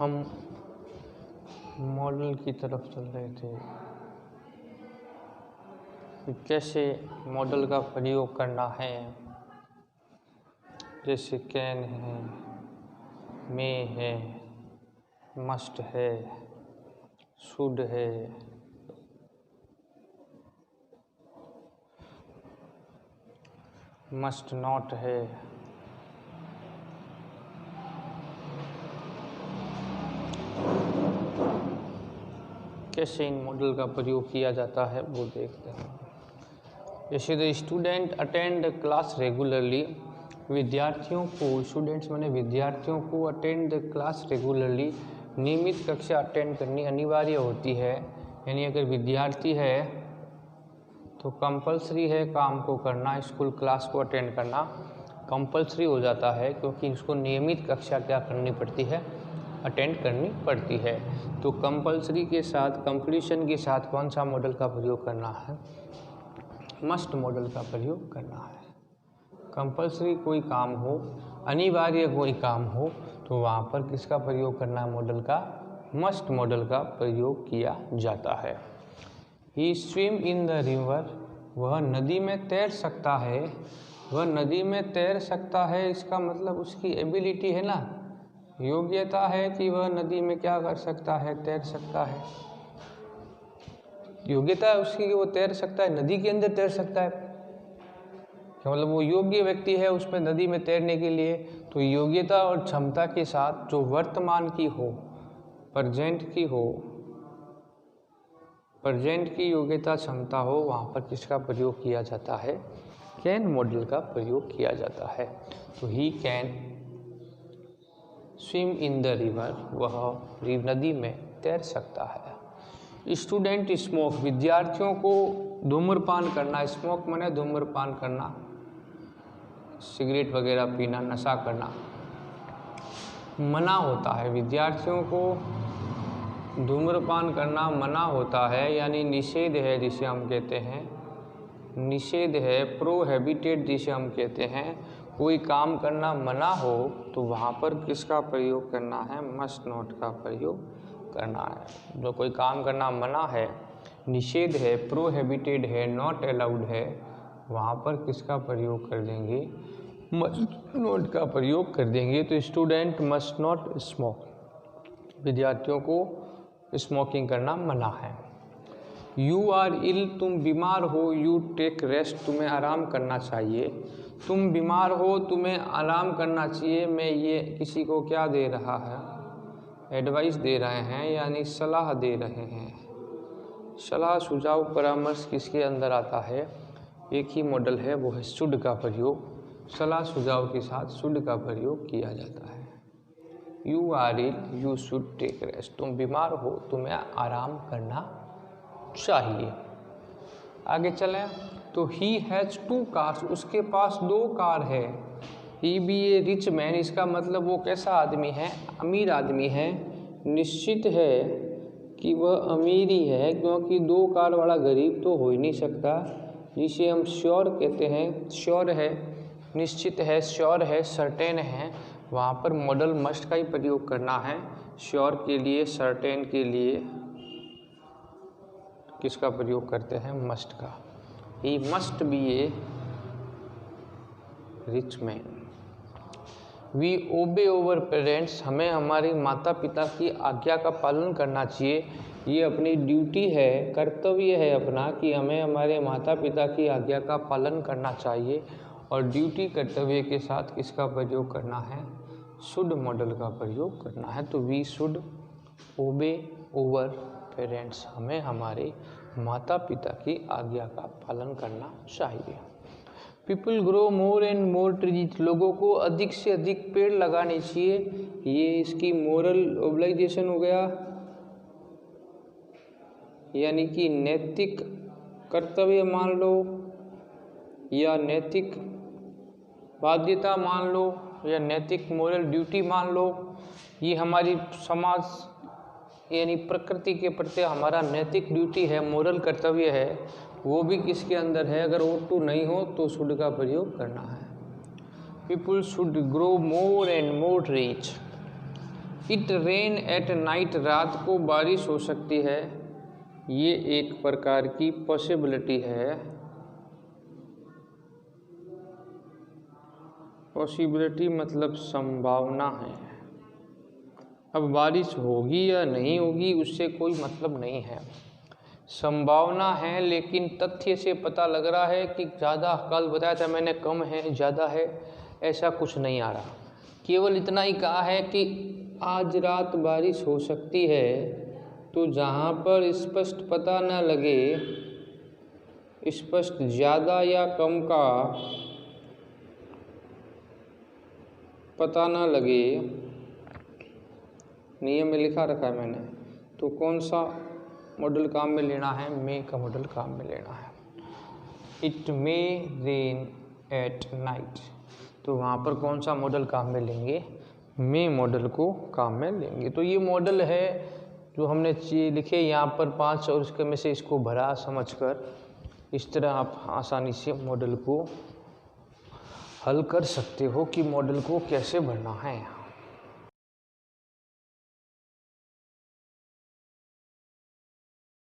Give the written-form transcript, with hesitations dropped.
हम मॉडल की तरफ चल रहे थे कि कैसे मॉडल का प्रयोग करना है। जैसे कैन है, मे है, मस्ट है, शुड है, मस्ट नॉट है, कैसे इन मॉडल का प्रयोग किया जाता है वो देखते हैं। जैसे the student attend class regularly, विद्यार्थियों को, स्टूडेंट्स माने विद्यार्थियों को अटेंड द क्लास रेगुलरली, नियमित कक्षा अटेंड करनी अनिवार्य होती है। यानी अगर विद्यार्थी है तो कंपलसरी है काम को करना, स्कूल क्लास को अटेंड करना कंपलसरी हो जाता है, क्योंकि उसको नियमित कक्षा क्या करनी पड़ती है, अटेंड करनी पड़ती है। तो कंपलसरी के साथ, कंप्लीशन के साथ कौन सा मॉडल का प्रयोग करना है, मस्ट मॉडल का प्रयोग करना है। कंपलसरी कोई काम हो, अनिवार्य कोई काम हो, तो वहाँ पर किसका प्रयोग करना है, मॉडल का, मस्ट मॉडल का प्रयोग किया जाता है। ही स्विम इन द रिवर, वह नदी में तैर सकता है। वह नदी में तैर सकता है, इसका मतलब उसकी एबिलिटी है ना, योग्यता है कि वह नदी में क्या कर सकता है, तैर सकता है। योग्यता है उसकी कि वो तैर सकता है, नदी के अंदर तैर सकता है, क्या मतलब वो योग्य व्यक्ति है उसमें नदी में तैरने के लिए। तो योग्यता और क्षमता के साथ जो वर्तमान की हो, प्रेजेंट की हो, प्रेजेंट की योग्यता क्षमता हो, वहाँ पर किसका प्रयोग किया जाता है, कैन मॉडल का प्रयोग किया जाता है। तो he can swim in the river, वह नदी में तैर सकता है। स्टूडेंट स्मोक, विद्यार्थियों को धूम्रपान करना, स्मोक माने धूम्रपान करना, सिगरेट वगैरह पीना, नशा करना मना होता है। विद्यार्थियों को धूम्रपान करना मना होता है, यानी निषेध है जिसे हम कहते हैं, निषेध है, प्रोहिबिटेड जिसे हम कहते हैं। कोई काम करना मना हो तो वहाँ पर किसका प्रयोग करना है, मस्ट नॉट का प्रयोग करना है। जो कोई काम करना मना है, निषेध है, प्रोहिबिटेड है, नॉट अलाउड है, वहाँ पर किसका प्रयोग कर देंगे, मस्ट नॉट का प्रयोग कर देंगे। तो स्टूडेंट मस्ट नॉट स्मोक, विद्यार्थियों को स्मोकिंग करना मना है। यू आर इल, तुम बीमार हो, यू टेक रेस्ट, तुम्हें आराम करना चाहिए। तुम बीमार हो, तुम्हें आराम करना चाहिए। मैं ये किसी को क्या दे रहा है, एडवाइस दे रहे हैं, यानी सलाह दे रहे हैं। सलाह, सुझाव, परामर्श किसके अंदर आता है, एक ही मॉडल है, वो है शुड का प्रयोग। सलाह सुझाव के साथ शुड का प्रयोग किया जाता है। You are ill, you should take rest, तुम बीमार हो, तुम्हें आराम करना चाहिए। आगे चलें तो ही हैज़ टू कार्स, उसके पास 2 कार है। ही बी ए रिच मैन, इसका मतलब वो कैसा आदमी है, अमीर आदमी है। निश्चित है कि वह अमीर ही है, क्योंकि 2 कार वाला गरीब तो हो ही नहीं सकता, जिसे हम श्योर कहते हैं। श्योर है, निश्चित है, श्योर है, सर्टेन है, वहाँ पर मॉडल मस्ट का ही प्रयोग करना है। श्योर के लिए, सर्टेन के लिए किसका प्रयोग करते हैं, मस्ट का। He must be a rich man. We obey over parents, हमें हमारे माता पिता की आज्ञा का पालन करना चाहिए। ये अपनी ड्यूटी है, कर्तव्य है अपना, कि हमें हमारे माता पिता की आज्ञा का पालन करना चाहिए। और ड्यूटी, कर्तव्य के साथ किसका प्रयोग करना है, शुड मॉडल का प्रयोग करना है। तो we should obey over parents, हमें हमारे माता पिता की आज्ञा का पालन करना चाहिए। People grow more and more trees, लोगों को अधिक से अधिक पेड़ लगाने चाहिए। ये इसकी मोरल ऑब्लिगेशन हो गया, यानी कि नैतिक कर्तव्य मान लो, या नैतिक बाध्यता मान लो, या नैतिक मोरल ड्यूटी मान लो। ये हमारी समाज यानी प्रकृति के प्रति हमारा नैतिक ड्यूटी है, मोरल कर्तव्य है, वो भी किसके अंदर है। अगर O2 नहीं हो तो शुड का प्रयोग करना है। People should grow more and more trees, it rain at night, रात को बारिश हो सकती है। ये एक प्रकार की पॉसिबिलिटी है। पॉसिबिलिटी मतलब संभावना है। अब बारिश होगी या नहीं होगी उससे कोई मतलब नहीं है, संभावना है। लेकिन तथ्य से पता लग रहा है कि ज़्यादा, कल बताया था मैंने कम है ज़्यादा है, ऐसा कुछ नहीं आ रहा। केवल इतना ही कहा है कि आज रात बारिश हो सकती है। तो जहाँ पर स्पष्ट पता न लगे, स्पष्ट ज़्यादा या कम का पता न लगे, नियम में लिखा रखा है मैंने, तो कौन सा मॉडल काम में लेना है? मे का मॉडल काम में लेना है। It may rain at night, तो वहाँ पर कौन सा मॉडल काम में लेंगे? मे मॉडल को काम में लेंगे। तो ये मॉडल है जो हमने लिखे यहाँ पर 5 और इसके में से इसको भरा समझकर। इस तरह आप आसानी से मॉडल को हल कर सकते हो कि मॉडल को कैसे भरना है।